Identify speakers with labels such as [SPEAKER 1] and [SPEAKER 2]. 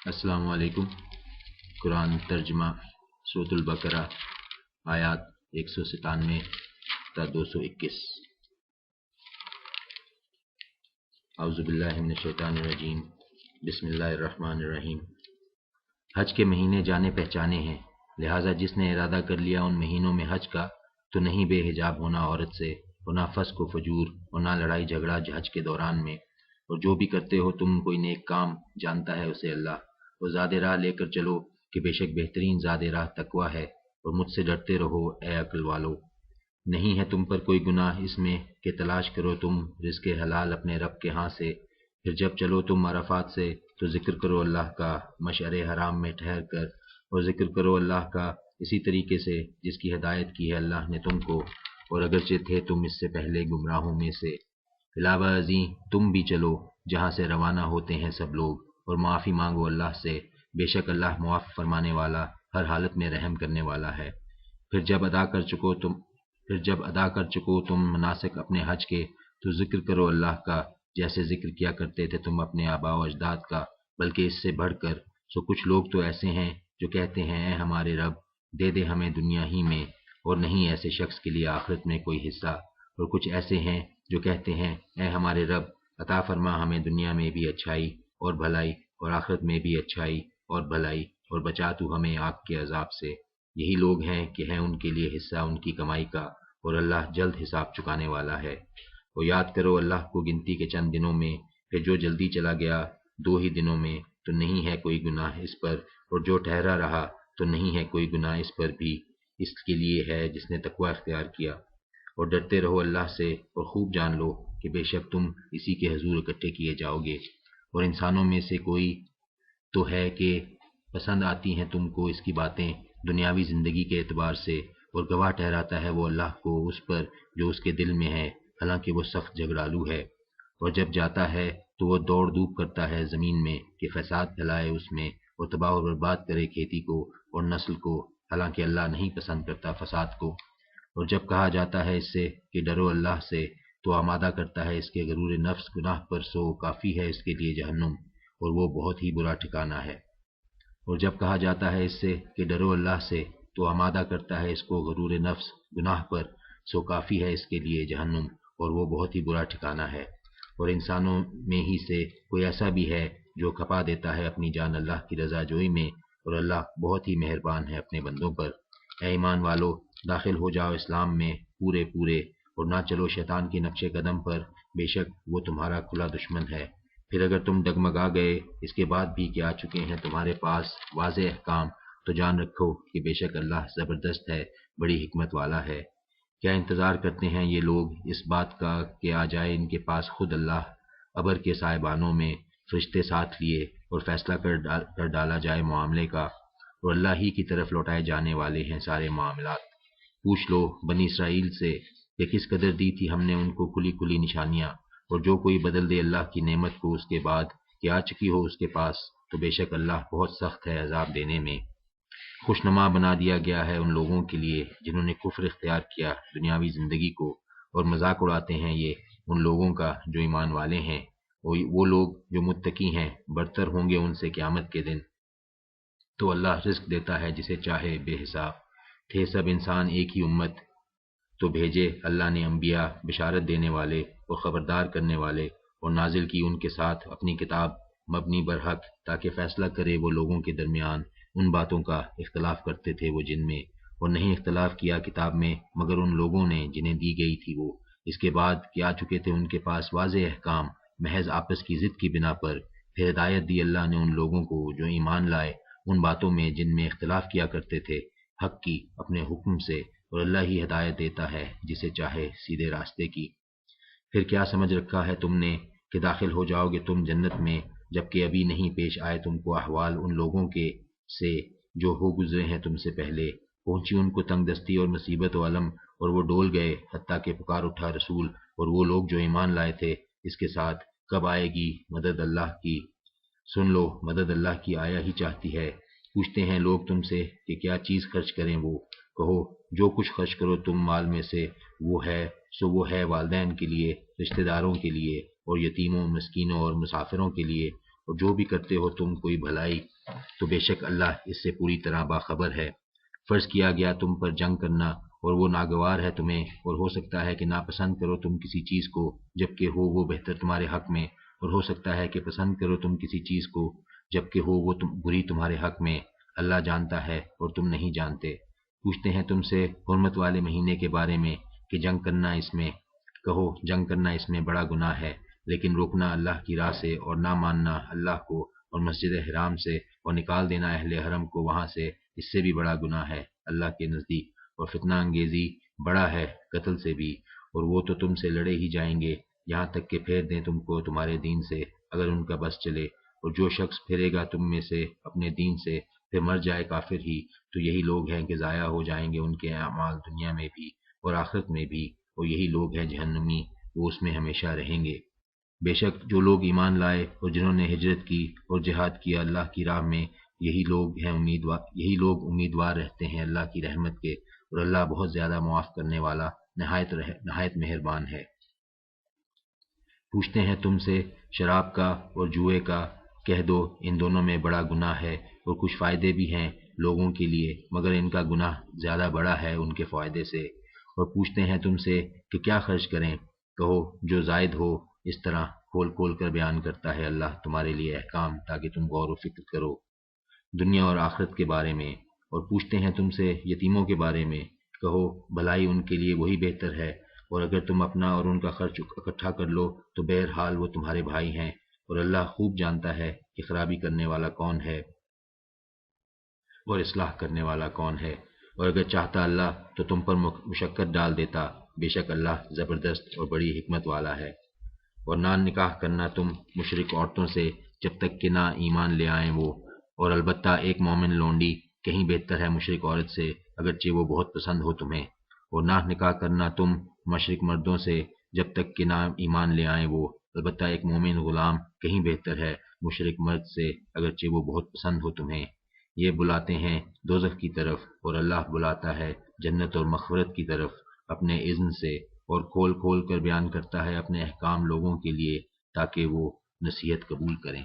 [SPEAKER 1] السلام علیکم۔ قرآن ترجمہ سورۃ البقرہ آیات 197 تا 221۔ اعوذ باللہ من الشیطان الرجیم، بسم اللہ الرحمن الرحیم۔ حج کے مہینے جانے پہچانے ہیں، لہٰذا جس نے ارادہ کر لیا ان مہینوں میں حج کا تو نہیں بے حجاب ہونا عورت سے، اور نہ فسق و فجور، اور نہ لڑائی جھگڑا حج کے دوران میں، اور جو بھی کرتے ہو تم کوئی نیک کام جانتا ہے اسے اللہ، اور زاد راہ لے کر چلو کہ بے شک بہترین زاد راہ تقویٰ ہے، اور مجھ سے ڈرتے رہو اے عقل والو۔ نہیں ہے تم پر کوئی گناہ اس میں کہ تلاش کرو تم رزق حلال اپنے رب کے ہاں سے، پھر جب چلو تم عرفات سے تو ذکر کرو اللہ کا مشعر حرام میں ٹھہر کر، اور ذکر کرو اللہ کا اسی طریقے سے جس کی ہدایت کی ہے اللہ نے تم کو، اور اگرچہ تھے تم اس سے پہلے گمراہوں میں سے۔ علاوہ ازیں تم بھی چلو جہاں سے روانہ ہوتے ہیں سب لوگ، اور معافی مانگو اللہ سے، بے شک اللہ معاف فرمانے والا ہر حالت میں رحم کرنے والا ہے۔ پھر جب ادا کر چکو تم مناسک اپنے حج کے تو ذکر کرو اللہ کا جیسے ذکر کیا کرتے تھے تم اپنے آباء و اجداد کا، بلکہ اس سے بڑھ کر۔ سو کچھ لوگ تو ایسے ہیں جو کہتے ہیں اے ہمارے رب دے دے ہمیں دنیا ہی میں، اور نہیں ایسے شخص کے لیے آخرت میں کوئی حصہ، اور کچھ ایسے ہیں جو کہتے ہیں اے ہمارے رب عطا فرما ہمیں دنیا میں بھی اچھائی اور بھلائی، اور آخرت میں بھی اچھائی اور بھلائی، اور بچا تو ہمیں آگ کے عذاب سے۔ یہی لوگ ہیں کہ ہے ان کے لیے حصہ ان کی کمائی کا، اور اللہ جلد حساب چکانے والا ہے۔ اور یاد کرو اللہ کو گنتی کے چند دنوں میں، پھر جو جلدی چلا گیا 2 ہی دنوں میں، تو نہیں ہے کوئی گناہ اس پر، اور جو ٹھہرا رہا تو نہیں ہے کوئی گناہ اس پر بھی، اس کے لیے ہے جس نے تقوی اختیار کیا۔ اور ڈرتے رہو اللہ سے، اور خوب جان لو کہ بے شک تم اسی کے حضور اکٹھے کیے جاؤ گے۔ اور انسانوں میں سے کوئی تو ہے کہ پسند آتی ہیں تم کو اس کی باتیں دنیاوی زندگی کے اعتبار سے، اور گواہ ٹھہراتا ہے وہ اللہ کو اس پر جو اس کے دل میں ہے، حالانکہ وہ سخت جھگڑالو ہے۔ اور جب جاتا ہے تو وہ دوڑ دھوپ کرتا ہے زمین میں کہ فساد پھیلائے اس میں، اور تباہ و برباد کرے کھیتی کو اور نسل کو، حالانکہ اللہ نہیں پسند کرتا فساد کو۔ اور جب کہا جاتا ہے اس سے کہ ڈرو اللہ سے تو آمادہ کرتا ہے اس کے غرور نفس گناہ پر، سو کافی ہے اس کے لیے جہنم، اور وہ بہت ہی برا ٹھکانہ ہے۔ اور جب کہا جاتا ہے اس سے کہ ڈرو اللہ سے تو آمادہ کرتا ہے اس کو غرور نفس گناہ پر، سو کافی ہے اس کے لیے جہنم، اور وہ بہت ہی برا ٹھکانہ ہے۔ اور انسانوں میں ہی سے کوئی ایسا بھی ہے جو کھپا دیتا ہے اپنی جان اللہ کی رضا جوئی میں، اور اللہ بہت ہی مہربان ہے اپنے بندوں پر۔ اے ایمان والو، داخل ہو جاؤ اسلام میں پورے پورے، اور نہ چلو شیطان کے نقش قدم پر، بے شک وہ تمہارا کھلا دشمن ہے۔ پھر اگر تم ڈگمگا گئے اس کے بعد بھی کہ آ چکے ہیں تمہارے پاس واضح احکام، تو جان رکھو کہ بے شک اللہ زبردست ہے، بڑی حکمت والا ہے۔ کیا انتظار کرتے ہیں یہ لوگ اس بات کا کہ آ جائے ان کے پاس خود اللہ ابر کے سائبانوں میں فرشتے ساتھ لیے، اور فیصلہ کر ڈالا جائے معاملے کا، اور اللہ ہی کی طرف لوٹائے جانے والے ہیں سارے معاملات۔ پوچھ لو بنی اسرائیل سے کہ کس قدر دی تھی ہم نے ان کو کھلی کھلی نشانیاں، اور جو کوئی بدل دے اللہ کی نعمت کو اس کے بعد کہ آ چکی ہو اس کے پاس، تو بے شک اللہ بہت سخت ہے عذاب دینے میں۔ خوشنما بنا دیا گیا ہے ان لوگوں کے لیے جنہوں نے کفر اختیار کیا دنیاوی زندگی کو، اور مذاق اڑاتے ہیں یہ ان لوگوں کا جو ایمان والے ہیں۔ وہ لوگ جو متقی ہیں برتر ہوں گے ان سے قیامت کے دن۔ تو اللہ رزق دیتا ہے جسے چاہے بے حساب۔ تھے سب انسان ایک ہی امت، تو بھیجے اللہ نے انبیاء بشارت دینے والے اور خبردار کرنے والے، اور نازل کی ان کے ساتھ اپنی کتاب مبنی برحق، تاکہ فیصلہ کرے وہ لوگوں کے درمیان ان باتوں کا اختلاف کرتے تھے وہ جن میں، اور نہیں اختلاف کیا کتاب میں مگر ان لوگوں نے جنہیں دی گئی تھی وہ، اس کے بعد کہ آ چکے تھے ان کے پاس واضح احکام محض آپس کی ضد کی بنا پر۔ پھر ہدایت دی اللہ نے ان لوگوں کو جو ایمان لائے ان باتوں میں جن میں اختلاف کیا کرتے تھے، حق کی اپنے حکم سے، اور اللہ ہی ہدایت دیتا ہے جسے چاہے سیدھے راستے کی۔ پھر کیا سمجھ رکھا ہے تم نے کہ داخل ہو جاؤ گے تم جنت میں، جبکہ ابھی نہیں پیش آئے تم کو احوال ان لوگوں کے سے جو ہو گزرے ہیں تم سے پہلے، پہنچی ان کو تنگ دستی اور مصیبت و علم، اور وہ ڈول گئے حتیٰ کہ پکار اٹھا رسول اور وہ لوگ جو ایمان لائے تھے اس کے ساتھ، کب آئے گی مدد اللہ کی؟ سن لو مدد اللہ کی آیا ہی چاہتی ہے۔ پوچھتے ہیں لوگ تم سے کہ کیا چیز خرچ کریں، وہ کہو جو کچھ خرچ کرو تم مال میں سے وہ ہے والدین کے لیے، رشتہ داروں کے لیے، اور یتیموں مسکینوں اور مسافروں کے لیے، اور جو بھی کرتے ہو تم کوئی بھلائی تو بے شک اللہ اس سے پوری طرح باخبر ہے۔ فرض کیا گیا تم پر جنگ کرنا اور وہ ناگوار ہے تمہیں، اور ہو سکتا ہے کہ ناپسند کرو تم کسی چیز کو جبکہ ہو وہ بہتر تمہارے حق میں، اور ہو سکتا ہے کہ پسند کرو تم کسی چیز کو جبکہ ہو وہ بری تمہارے حق میں۔ اللہ جانتا ہے اور تم نہیں جانتے۔ پوچھتے ہیں تم سے حرمت والے مہینے کے بارے میں کہ جنگ کرنا اس میں، کہو جنگ کرنا اس میں بڑا گناہ ہے، لیکن روکنا اللہ کی راہ سے اور نہ ماننا اللہ کو اور مسجد حرام سے اور نکال دینا اہل حرم کو وہاں سے، اس سے بھی بڑا گناہ ہے اللہ کے نزدیک، اور فتنہ انگیزی بڑا ہے قتل سے بھی، اور وہ تو تم سے لڑے ہی جائیں گے یہاں تک کہ پھیر دیں تم کو تمہارے دین سے اگر ان کا بس چلے، اور جو شخص پھرے گا تم میں سے اپنے دین سے پھر مر جائے کافر ہی، تو یہی لوگ ہیں کہ ضائع ہو جائیں گے ان کے اعمال دنیا میں بھی اور آخرت میں بھی، اور یہی لوگ ہیں جہنمی، وہ اس میں ہمیشہ رہیں گے۔ بے شک جو لوگ ایمان لائے اور جنہوں نے ہجرت کی اور جہاد کیا اللہ کی راہ میں، یہی لوگ امیدوار رہتے ہیں اللہ کی رحمت کے، اور اللہ بہت زیادہ معاف کرنے والا نہایت مہربان ہے۔ پوچھتے ہیں تم سے شراب کا اور جوئے کا، کہہ دو ان دونوں میں بڑا گناہ ہے اور کچھ فائدے بھی ہیں لوگوں کے لیے، مگر ان کا گناہ زیادہ بڑا ہے ان کے فائدے سے۔ اور پوچھتے ہیں تم سے کہ کیا خرچ کریں، کہو جو زائد ہو، اس طرح کھول کھول کر بیان کرتا ہے اللہ تمہارے لیے احکام تاکہ تم غور و فکر کرو دنیا اور آخرت کے بارے میں۔ اور پوچھتے ہیں تم سے یتیموں کے بارے میں، کہو بھلائی ان کے لیے وہی بہتر ہے، اور اگر تم اپنا اور ان کا خرچ اکٹھا کر لو تو بہرحال وہ تمہارے بھائی ہیں، اور اللہ خوب جانتا ہے کہ خرابی کرنے والا کون ہے اور اصلاح کرنے والا کون ہے، اور اگر چاہتا اللہ تو تم پر مشقت ڈال دیتا، بے شک اللہ زبردست اور بڑی حکمت والا ہے۔ اور نہ نکاح کرنا تم مشرک عورتوں سے جب تک کہ نہ ایمان لے آئیں وہ، اور البتہ ایک مومن لونڈی کہیں بہتر ہے مشرک عورت سے اگرچہ وہ بہت پسند ہو تمہیں۔ اور نہ نکاح کرنا تم مشرک مردوں سے جب تک کہ نہ ایمان لے آئیں وہ، البتہ ایک مومن غلام کہیں بہتر ہے مشرک مرد سے اگرچہ وہ بہت پسند ہو تمہیں۔ یہ بلاتے ہیں دوزخ کی طرف اور اللہ بلاتا ہے جنت اور مغفرت کی طرف اپنے اذن سے، اور کھول کھول کر بیان کرتا ہے اپنے احکام لوگوں کے لیے تاکہ وہ نصیحت قبول کریں۔